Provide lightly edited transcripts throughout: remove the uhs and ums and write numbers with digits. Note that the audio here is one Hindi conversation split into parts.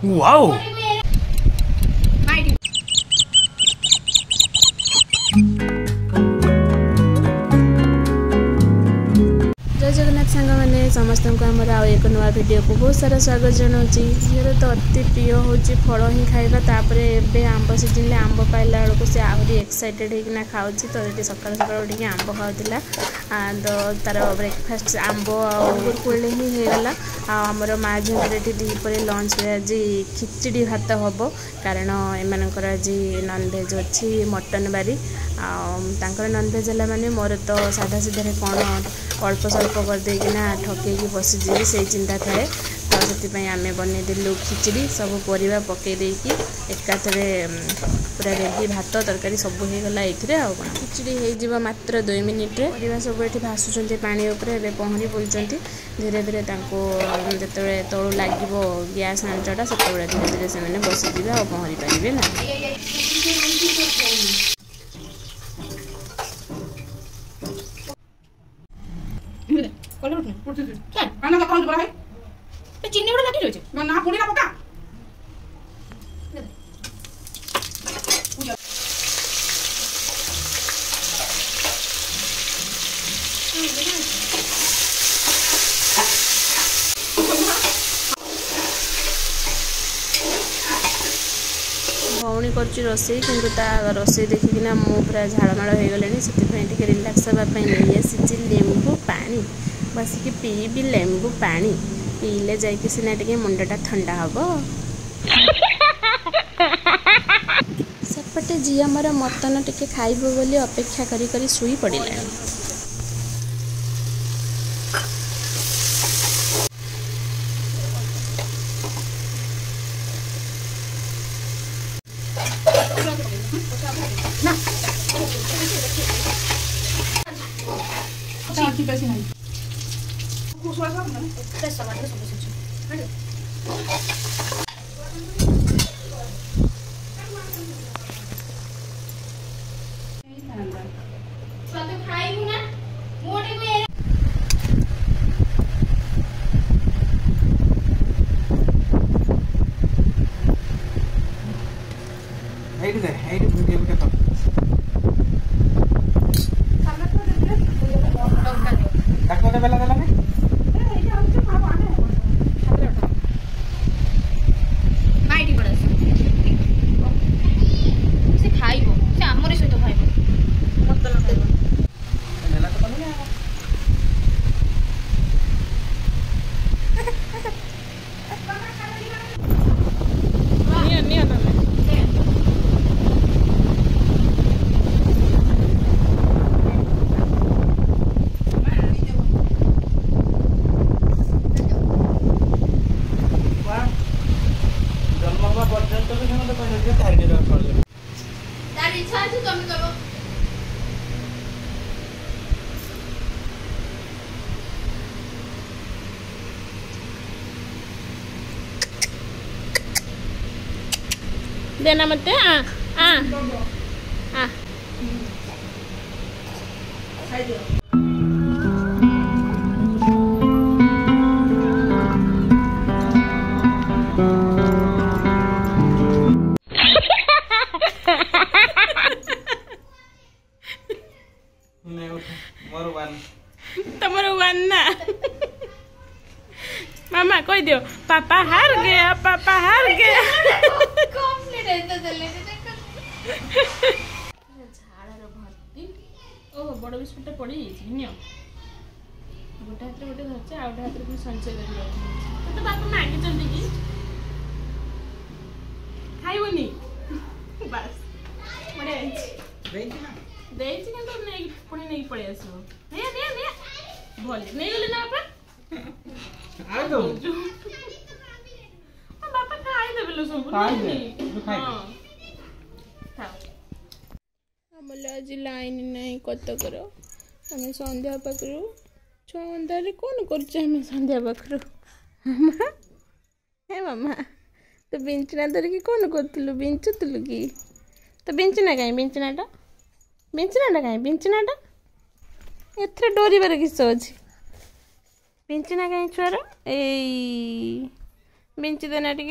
वाओ जय जगन्नाथ सांग मैंने समस्त को आमर आउ एक नुआ वीडियो को बहुत सारा स्वागत जनाऊँ। झीर तो अति प्रिय हूँ फल ही खाइबा तापर एबे आंब सीजन में आंब पाइला बेलू से आहरी एक्साइटेड होना खाऊँ। तो ये सकाल सकाल उठिक आंब खाऊला तो तार ब्रेकफास्ट आंब कुरकुरे ही होगला। आमर माँ झील दीपर लंच में आज खिचड़ी भात हम कारण एमकर आज नॉनवेज अच्छी मटन बारी आर नॉनवेज है माने मोर तो साधा सीधा कौन अल्प स्वल्प करदेकिना ठकईकी बसीजी से चिंता थाए। तो से आम बनईदेलु खिचड़ी सब परिवा पकईदी एकाथरे पूरा रेडी भात तरकारी सब होगला ये कौन खिचड़ी हो मात्र 2 मिनिट्रे परिवा सब ये भाषुंट पानी उपर पहरी बुलूँ। धीरे धीरे जिते तलू लगे गैस आंचटा से धीरे धीरे से बसीजे और पहरी पारे ना। चिन्नी गुड़ा लगी रही है ना पुड़ी ना पका भौणी कर रोसई कि रोसई देखिकिना मु पूरा झाड़माड़ हो गले से रिलैक्स हाँपाई नहीं आसी लेंबू पानी बसिक पीबी लेंबू पानी पीले जाइए सीना टे मुंडा ठंडा हम सेपटे झील मोर मटन टे खाइब बोली अपेक्षा करी करी शुई पड़ा। देना मत तमर वन ना मामा कोई दियो पापा हार गया पापा हार गया बड़ बिस्कुट पड़ी गोटे हाथ गोटे धरचे आ हाथ में संचय कर बापा मागिंट कि खाइबनी बस बढ़िया पुणी नहीं पड़े आस भल नहीं गले ना बापा खाईदेवे सब आमल आज लाइन नहीं कतकर आम संध्या पाखु 6 कौन कर संध्या पाखु हे मामा तो बिंचना धरिकी कौन करूँ बिंचुलु कि तो बिंचना कहीं बिंचनाटा कहीं बिंचनाटा एथरे डोर किस अच्छे बिंचना कहीं छुआर ए बिंची देना टे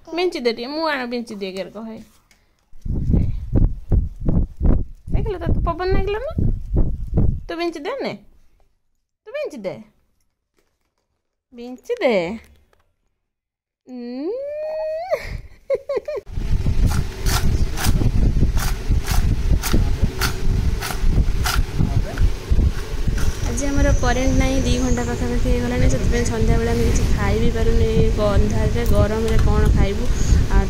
बेंची दे टे मु आण बेंची दे कर कहे देखल तो पवन लागल ना तू बेंची दे ने तू बेंची दे आज आमर करेन्ट ना 2 घंटा पाखापाखि होगलानी से सन्ध्या बेला किसी खाई भी पारुनी अंधारे गरम कौन खाइबू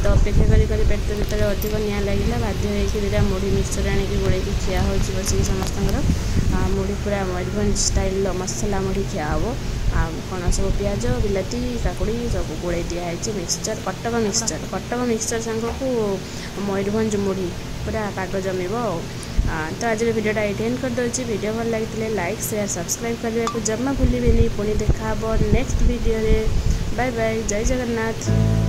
तो अपेक्षा करी पेट भर अधिक निआ लगे बाध्य होता मुढ़ी मिक्सचर आणिक गोल खिया हो बस समस्त मुढ़ी पूरा मयूरभंज स्टाइल मसला मुढ़ी खिया हम कौन सब पिज बिलाती काकुड़ी सब गोल दिखाई मिक्सचर कटक मिक्सचर सांग को मयूरभंज मुढ़ी पूरा पाग जमीब तो आज वीडियोटा ये एंड करदे वीडियो भल लगी लाइक शेयर सब्सक्राइब करने को जमा भूलिए पुणी देखा नेक्स्ट वीडियो बाय बाय जय जगन्नाथ।